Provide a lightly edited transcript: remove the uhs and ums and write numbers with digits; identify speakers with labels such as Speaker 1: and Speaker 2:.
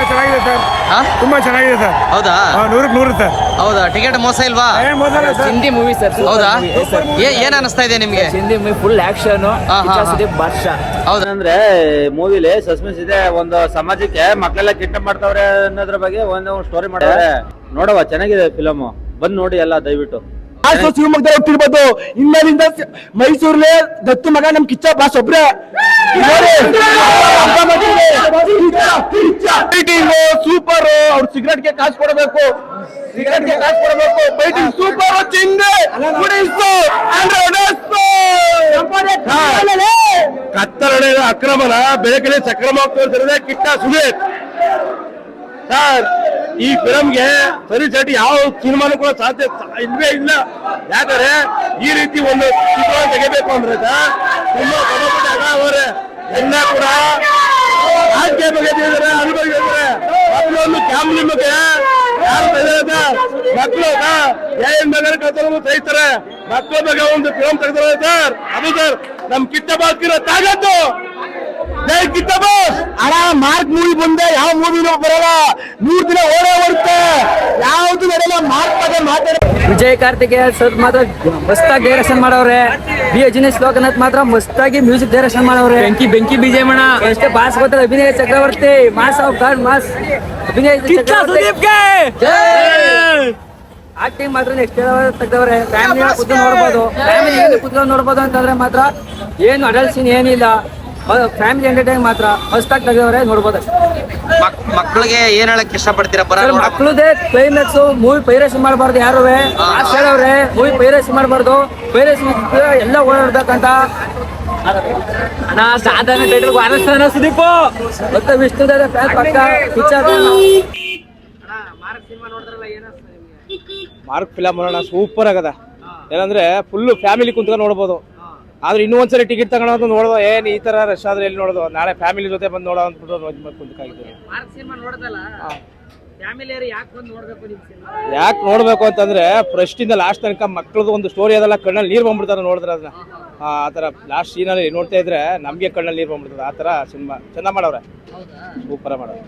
Speaker 1: ಚೆನ್ನಾಗಿದೆ ಸರ್,
Speaker 2: ಹಾ
Speaker 1: ತುಂಬಾ ಚೆನ್ನಾಗಿದೆ ಸರ್.
Speaker 2: ಹೌದಾ
Speaker 1: 100ಕ್ಕೆ 100 ಸರ್.
Speaker 2: ಹೌದಾ ಟಿಕೆಟ್ ಮೋಸ ಇಲ್ವಾ?
Speaker 3: Hindi movie sir.
Speaker 2: ಹೌದಾ ಏನ್ ಅನಿಸ್ತಾ ಇದೆ ನಿಮ್ಗೆ?
Speaker 3: Hindi movie full action Badshah.
Speaker 2: ಹೌದಾ
Speaker 4: ಅಂದ್ರೆ ಮೂವಿಲಿ ಸಸ್ಪೆನ್ಸ್ ಇದೆ. ಒಂದು ಸಮಾಜಕ್ಕೆ ಮಕ್ಕಳೆಲ್ಲ ಕಿಡ್ನಾಪ್ ಮಾಡ್ತಾವ್ರೆ ಅನ್ನೋದ್ರ ಬಗ್ಗೆ ಒಂದು ಸ್ಟೋರಿ ಮಾಡಿದ್ರೆ ನೋಡವ ಚೆನ್ನಾಗಿದೆ ಫಿಲಮ್. ಬಂದ್ ನೋಡಿ ಎಲ್ಲ ದಯವಿಟ್ಟು.
Speaker 5: ಶಿವಮೊಗ್ಗದಲ್ಲಿ ಹುಟ್ಟಿರ್ಬೋದು. ಇನ್ನರಿಂದ ಮೈಸೂರ್ಲೆ ದತ್ತು ಮಗ ನಮ್ ಕಿಚ್ಚ ಬಾಸ್ ಒಬ್ರೆ. ಸೂಪರ್. ಅವ್ರು ಸಿಗರೇಟ್ಗೆ ಕಾಸು ಕೊಡಬೇಕು, ಸಿಗರೇಟ್ಗೆ ಕಾಸು ಕೊಡಬೇಕು. Fighting super. ಚಿಂದೆ ಕತ್ತರಡೆ ಅಕ್ರಮನ ಬೆಳಕಲ್ಲಿ ಸಕ್ರಮವಾಗಿ ಕಿಟ್ಟ ಸುಧೀರ್ ಸರ್. ಈ ಫಿಲಮ್ಗೆ ಸರಿಸಾಟಿ ಯಾವ ಸಿನಿಮಾನು ಕೂಡ ಸಾಧ್ಯ ಇಲ್ವೇ ಇಲ್ಲ. ಯಾಕಂದ್ರೆ ಈ ರೀತಿ ಒಂದು ಚಿತ್ರ ತೆಗಿಬೇಕು ಅಂದ್ರೆ ತುಂಬಾ ಅವರೇ ಎಲ್ಲ ಕೂಡ ಆಜ್ಞೆ ಬಗ್ಗೆ ತಿಳಿದಾರೆ, ಅನುಭವಿಸಿದ್ದಾರೆ. ಮಕ್ಕಳನ್ನು ಫ್ಯಾಮಿಲಿ ಬಗ್ಗೆ ಯಾರು ಮಕ್ಕಳು ಏನ್ ಬೇಕಾದ್ರೆ ಕರ್ತವ್ಯ ಸಹಿತಾರೆ. ಮಕ್ಕಳ ಬಗ್ಗೆ ಒಂದು ಫಿಲಮ್ ತೆಗೆದಾರೆ ಸರ್. ಅದು ಸರ್ ನಮ್ ಕಿಟ್ಟ ಬಾಸ್ಕಿರೋ ತಾಗತ್ತು. ಜೈ ಕಿಟ್ಟ ಬಾಸ್. ಅಣ್ಣ ಮಾರ್ಕ್ ಮೂವಿ ಬಂದೆ ಯಾವ ಮೂವಿನೂ ಬರಲ್ಲ. 100 ದಿನ ಓಡೇ ಓಡುತ್ತೆ, ಯಾವ್ದು ನಡೆಯಲ್ಲ. ಮಾರ್ಕ್ ಬಗ್ಗೆ ಮಾತಾಡ.
Speaker 3: ವಿಜಯ್ ಕಾರ್ತಿಕೇಯ ಸರ್ ಮಾತ್ರ ಮಸ್ತಾಗಿ ಡೈರೆಕ್ಷನ್ ಮಾಡವ್ರೆ. ಬಿ ಅಜಿನೇಶ್ ಲೋಕನಾಥ್ ಮಾತ್ರ ಮಸ್ತಾಗಿ ಮ್ಯೂಸಿಕ್ ಡೈರೆಕ್ಷನ್ ಮಾಡವ್ರೆ. ಬೆಂಕಿ ಬಿಜಯಮಣ ಅಷ್ಟೇ ಬಾಸ್ ಗೊತ್ತಲ್ಲ. ಅಭಿನಯ ಚಕ್ರವರ್ತಿ ಮಾಸ್ ಆಫ್ ಗಾಡ್ ಮಾಸ್. ಅಭಿನಯ ಆಕ್ಟಿಂಗ್ ಮಾತ್ರ ನೆಕ್ಸ್ಟ್ ತೆಗ್ದವ್ರೆ. ಫ್ಯಾಮಿಲಿ ಕೂತ್ಕೊಂಡು ನೋಡ್ಬೋದು. ಫ್ಯಾಮಿಲಿ ಕೂತ್ಕೊಂಡು ನೋಡ್ಬೋದು ಅಂತಂದ್ರೆ ಮಾತ್ರ ಏನು ಅಡಲ್ಟ್ ಸೀನ್ ಏನಿಲ್ಲ. ಫ್ಯಾಮಿಲಿ ಎಂಟರ್ಟೈನ್ ಮಾತ್ರ ಮಸ್ತಾಗಿ ತೆಗ್ದವ್ರೆ, ನೋಡ್ಬೋದು.
Speaker 2: ಮಕ್ಕಳಿಗೆ ಏನ್ ಹೇಳಕ್ ಇಷ್ಟಪಡ್ತೀರಾ?
Speaker 3: ಮಕ್ಕಳದೇ ಕ್ಲೈಮ್ಯಾಕ್ಸ್. ಮೂವಿ ಪೈರಸಿ ಮಾಡಬಾರ್ದು. ಯಾರು ಹೇಳವ್ರೆ ಮೂವಿ ಪೈರಸಿ ಮಾಡಬಾರ್ದು. ಪೈರಸಿ ಎಲ್ಲ ಓಡಾಡ್ಬೇಕಂತ ಸಾಧಾರಣ ಟೈಟಲ್ ವಾರಸ್ಥಾನ ಸುದೀಪ್ ಮತ್ತೆ ವಿಷ್ಣುದ ಪಕ್ಕ ಪಿಕ್ಚರ್.
Speaker 5: ಮಾರ್ಕ್ ಫಿಲಮ್ ನೋಡೋಣ, ಸೂಪರ್ ಆಗದ. ಏನಂದ್ರೆ ಫುಲ್ ಫ್ಯಾಮಿಲಿ ಕುಂತ್ಕೊಂಡು ನೋಡ್ಬೋದು. ಆದ್ರೆ ಇನ್ನೂ ಒಂದ್ಸರಿ ಟಿಕೆಟ್ ತಗೊಳೋದು ನೋಡೋದು. ಏನ್ ಈ ತರ ರಶ್ ಆದ್ರೆ ಎಲ್ಲಿ ನೋಡೋದು? ನಾಳೆ ಫ್ಯಾಮಿಲಿ ಜೊತೆ ಬಂದು ನೋಡೋ ಅಂದ್ಬಿಟ್ಟು ಯಾಕೆ ನೋಡ್ಬೇಕು ಅಂತಂದ್ರೆ ಫಸ್ಟ್ ಇಂದ ಲಾಸ್ಟ್ ತನಕ ಮಕ್ಕಳದು ಒಂದು ಸ್ಟೋರಿ ಅದೆಲ್ಲ ಕಣ್ಣಲ್ಲಿ ನೀರು ಬಂದ್ಬಿಡ್ತಾರೆ ನೋಡಿದ್ರೆ. ಅದನ್ನ ಆ ತರ ಲಾಸ್ಟ್ ಸೀನಲ್ಲಿ ನೋಡ್ತಾ ಇದ್ರೆ ನಮ್ಗೆ ಕಣ್ಣಲ್ಲಿ ನೀರು ಬಂದ್ಬಿಡ್ತದೆ. ಆ ತರ ಸಿನಿಮಾ ಚೆನ್ನಾಗಿ ಮಾಡವ್ರೆ, ಸೂಪರ್ ಮಾಡವ್ರೆ.